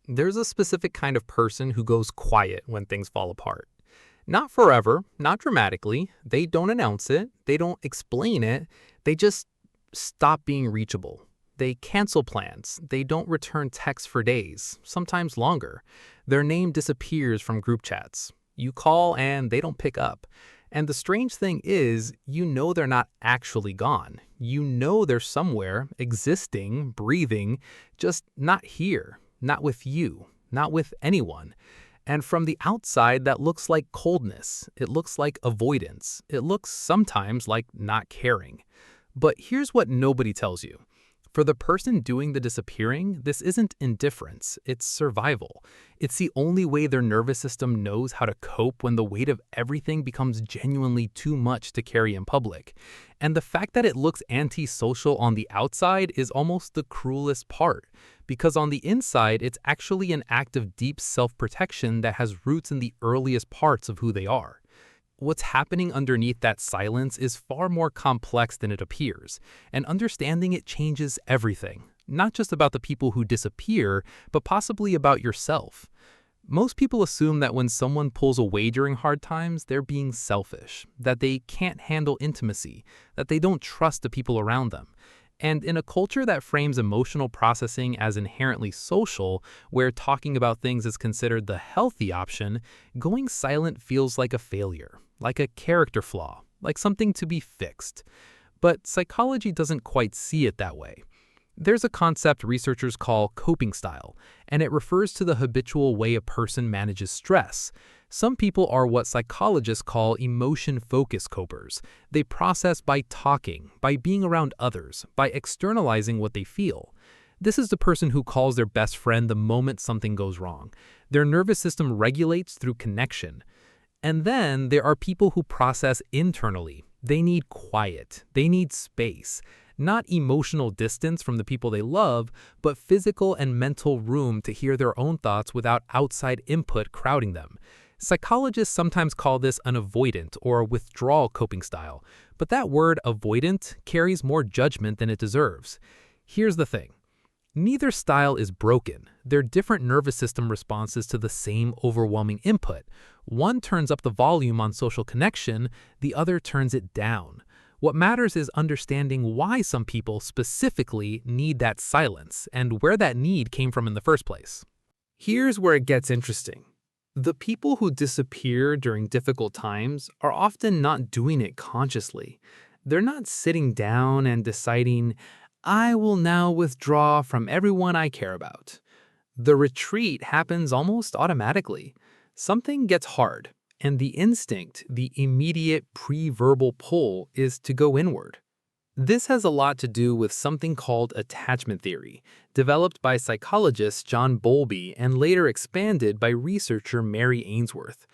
There's a specific kind of person who goes quiet when things fall apart. Not forever, not dramatically. They don't announce it, they don't explain it, they just stop being reachable. They cancel plans, they don't return texts for days, sometimes longer. Their name disappears from group chats. You call and they don't pick up. And the strange thing is, you know they're not actually gone. You know they're somewhere, existing, breathing, just not here, not with you, not with anyone. And from the outside, that looks like coldness. It looks like avoidance. It looks sometimes like not caring. But here's what nobody tells you. For the person doing the disappearing, this isn't indifference, it's survival. It's the only way their nervous system knows how to cope when the weight of everything becomes genuinely too much to carry in public. And the fact that it looks antisocial on the outside is almost the cruelest part, because on the inside, it's actually an act of deep self-protection that has roots in the earliest parts of who they are. What's happening underneath that silence is far more complex than it appears, and understanding it changes everything, not just about the people who disappear, but possibly about yourself. Most people assume that when someone pulls away during hard times, they're being selfish, that they can't handle intimacy, that they don't trust the people around them. And in a culture that frames emotional processing as inherently social, where talking about things is considered the healthy option, going silent feels like a failure, like a character flaw, like something to be fixed. But psychology doesn't quite see it that way. There's a concept researchers call coping style, and it refers to the habitual way a person manages stress. Some people are what psychologists call emotion-focused copers. They process by talking, by being around others, by externalizing what they feel. This is the person who calls their best friend the moment something goes wrong. Their nervous system regulates through connection. And then there are people who process internally. They need quiet. They need space. Not emotional distance from the people they love, but physical and mental room to hear their own thoughts without outside input crowding them. Psychologists sometimes call this an avoidant or withdrawal coping style, but that word avoidant carries more judgment than it deserves. Here's the thing. Neither style is broken. They're different nervous system responses to the same overwhelming input. One turns up the volume on social connection, the other turns it down. What matters is understanding why some people specifically need that silence and where that need came from in the first place. Here's where it gets interesting. The people who disappear during difficult times are often not doing it consciously. They're not sitting down and deciding, I will now withdraw from everyone I care about. The retreat happens almost automatically. Something gets hard, and the instinct, the immediate pre-verbal pull, is to go inward. This has a lot to do with something called attachment theory, developed by psychologist John Bowlby and later expanded by researcher Mary Ainsworth.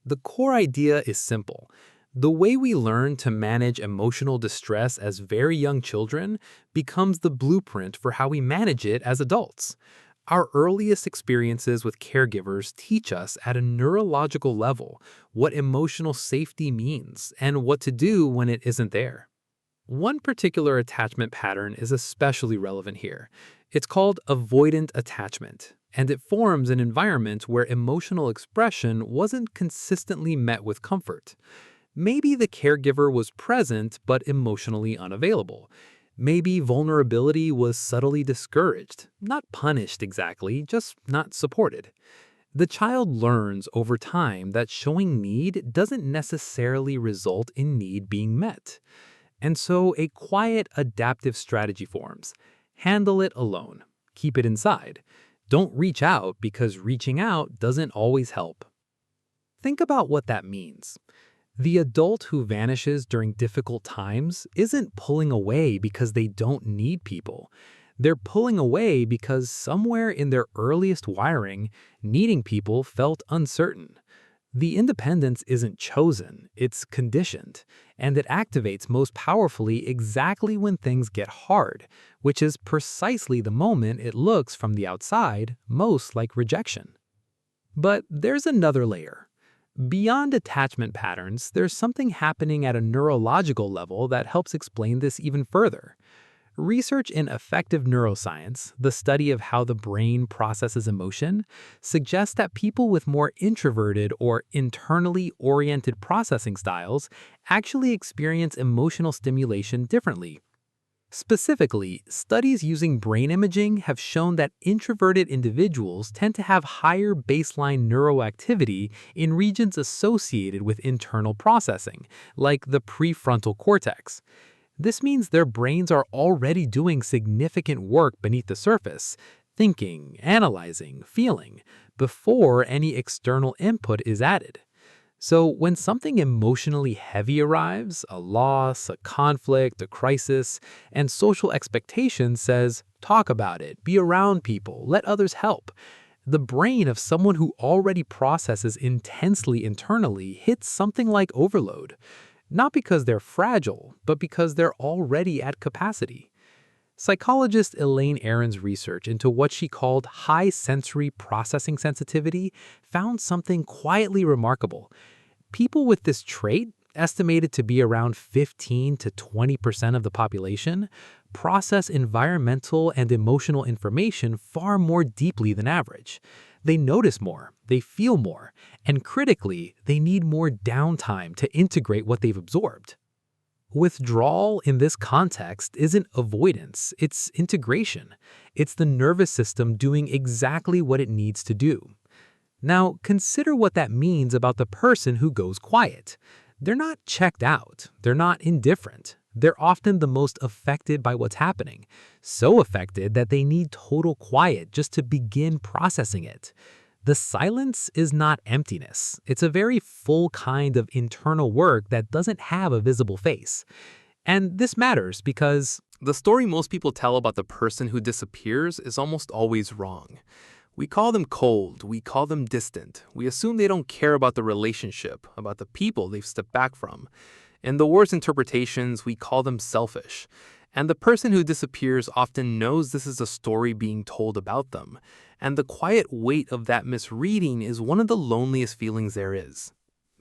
The core idea is simple. The way we learn to manage emotional distress as very young children becomes the blueprint for how we manage it as adults. Our earliest experiences with caregivers teach us at a neurological level what emotional safety means and what to do when it isn't there. One particular attachment pattern is especially relevant here. It's called avoidant attachment, and it forms an environment where emotional expression wasn't consistently met with comfort. Maybe the caregiver was present but emotionally unavailable. Maybe vulnerability was subtly discouraged, not punished exactly, just not supported. The child learns over time that showing need doesn't necessarily result in need being met. And so a quiet, adaptive strategy forms. Handle it alone. Keep it inside. Don't reach out because reaching out doesn't always help. Think about what that means. The adult who vanishes during difficult times isn't pulling away because they don't need people. They're pulling away because somewhere in their earliest wiring, needing people felt uncertain. The independence isn't chosen, it's conditioned, and it activates most powerfully exactly when things get hard, which is precisely the moment it looks from the outside most like rejection. But there's another layer. Beyond attachment patterns, there's something happening at a neurological level that helps explain this even further. Research in affective neuroscience, the study of how the brain processes emotion, suggests that people with more introverted or internally oriented processing styles actually experience emotional stimulation differently. Specifically, studies using brain imaging have shown that introverted individuals tend to have higher baseline neuroactivity in regions associated with internal processing, like the prefrontal cortex. This means their brains are already doing significant work beneath the surface, thinking, analyzing, feeling, before any external input is added. So, when something emotionally heavy arrives, a loss, a conflict, a crisis, and social expectation says, talk about it, be around people, let others help, the brain of someone who already processes intensely internally hits something like overload. Not because they're fragile, but because they're already at capacity. Psychologist Elaine Aron's research into what she called high sensory processing sensitivity found something quietly remarkable. People with this trait, estimated to be around 15 to 20% of the population, process environmental and emotional information far more deeply than average. They notice more, they feel more, and critically, they need more downtime to integrate what they've absorbed. Withdrawal in this context isn't avoidance, it's integration. It's the nervous system doing exactly what it needs to do. Now, consider what that means about the person who goes quiet. They're not checked out, they're not indifferent. They're often the most affected by what's happening, so affected that they need total quiet just to begin processing it. The silence is not emptiness. It's a very full kind of internal work that doesn't have a visible face. And this matters because the story most people tell about the person who disappears is almost always wrong. We call them cold, we call them distant, we assume they don't care about the relationship, about the people they've stepped back from. In the worst interpretations, we call them selfish. And the person who disappears often knows this is a story being told about them. And the quiet weight of that misreading is one of the loneliest feelings there is.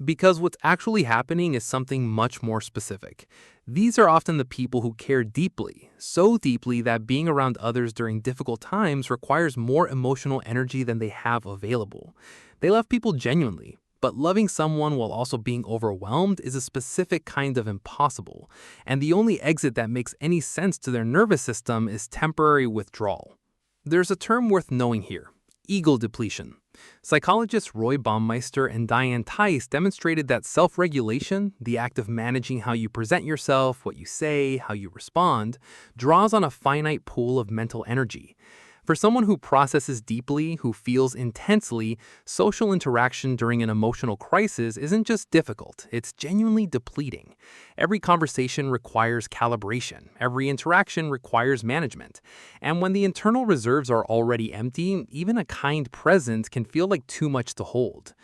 Because what's actually happening is something much more specific. These are often the people who care deeply, so deeply that being around others during difficult times requires more emotional energy than they have available. They love people genuinely, but loving someone while also being overwhelmed is a specific kind of impossible, and the only exit that makes any sense to their nervous system is temporary withdrawal. There's a term worth knowing here: ego depletion. Psychologists Roy Baumeister and Diane Tice demonstrated that self-regulation, the act of managing how you present yourself, what you say, how you respond, draws on a finite pool of mental energy. For someone who processes deeply, who feels intensely, social interaction during an emotional crisis isn't just difficult, it's genuinely depleting. Every conversation requires calibration, every interaction requires management. And when the internal reserves are already empty, even a kind presence can feel like too much to hold.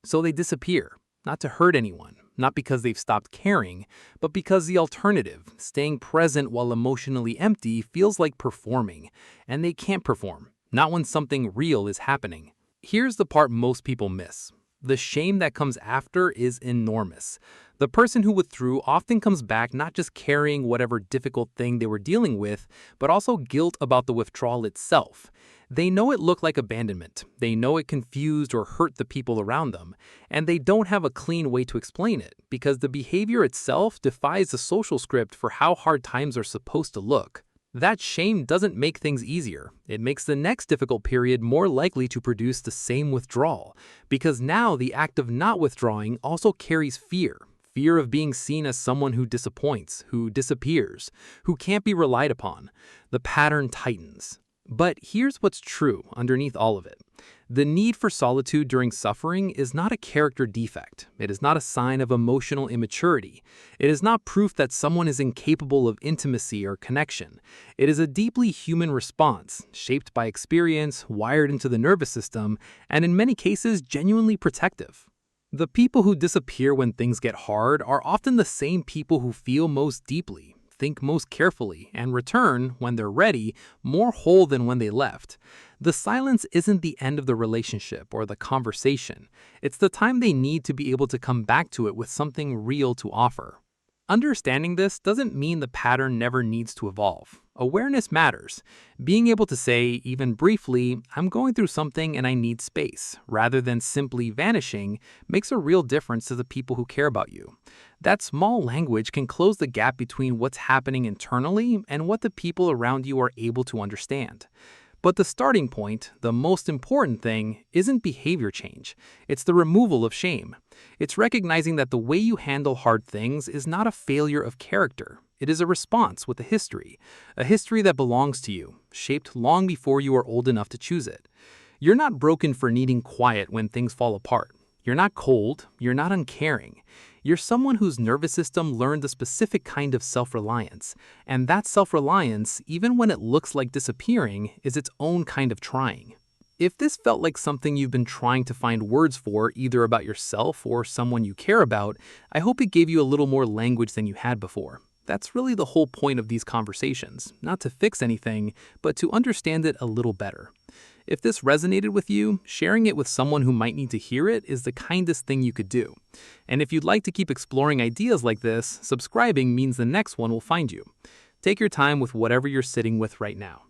So they disappear, not to hurt anyone, not because they've stopped caring, but because the alternative, staying present while emotionally empty, feels like performing. And they can't perform, not when something real is happening. Here's the part most people miss. The shame that comes after is enormous. The person who withdrew often comes back not just carrying whatever difficult thing they were dealing with, but also guilt about the withdrawal itself. They know it looked like abandonment, they know it confused or hurt the people around them, and they don't have a clean way to explain it because the behavior itself defies the social script for how hard times are supposed to look. That shame doesn't make things easier. It makes the next difficult period more likely to produce the same withdrawal, because now the act of not withdrawing also carries fear. Fear of being seen as someone who disappoints, who disappears, who can't be relied upon. The pattern tightens. But here's what's true underneath all of it. The need for solitude during suffering is not a character defect. It is not a sign of emotional immaturity. It is not proof that someone is incapable of intimacy or connection. It is a deeply human response, shaped by experience, wired into the nervous system, and in many cases genuinely protective. The people who disappear when things get hard are often the same people who feel most deeply, think most carefully, and return, when they're ready, more whole than when they left. The silence isn't the end of the relationship or the conversation. It's the time they need to be able to come back to it with something real to offer. Understanding this doesn't mean the pattern never needs to evolve. Awareness matters. Being able to say, even briefly, I'm going through something and I need space, rather than simply vanishing, makes a real difference to the people who care about you. That small language can close the gap between what's happening internally and what the people around you are able to understand. But the starting point, the most important thing, isn't behavior change. It's the removal of shame. It's recognizing that the way you handle hard things is not a failure of character. It is a response with a history that belongs to you, shaped long before you are old enough to choose it. You're not broken for needing quiet when things fall apart. You're not cold. You're not uncaring. You're someone whose nervous system learned a specific kind of self-reliance. And that self-reliance, even when it looks like disappearing, is its own kind of trying. If this felt like something you've been trying to find words for, either about yourself or someone you care about, I hope it gave you a little more language than you had before. That's really the whole point of these conversations, not to fix anything, but to understand it a little better. If this resonated with you, sharing it with someone who might need to hear it is the kindest thing you could do. And if you'd like to keep exploring ideas like this, subscribing means the next one will find you. Take your time with whatever you're sitting with right now.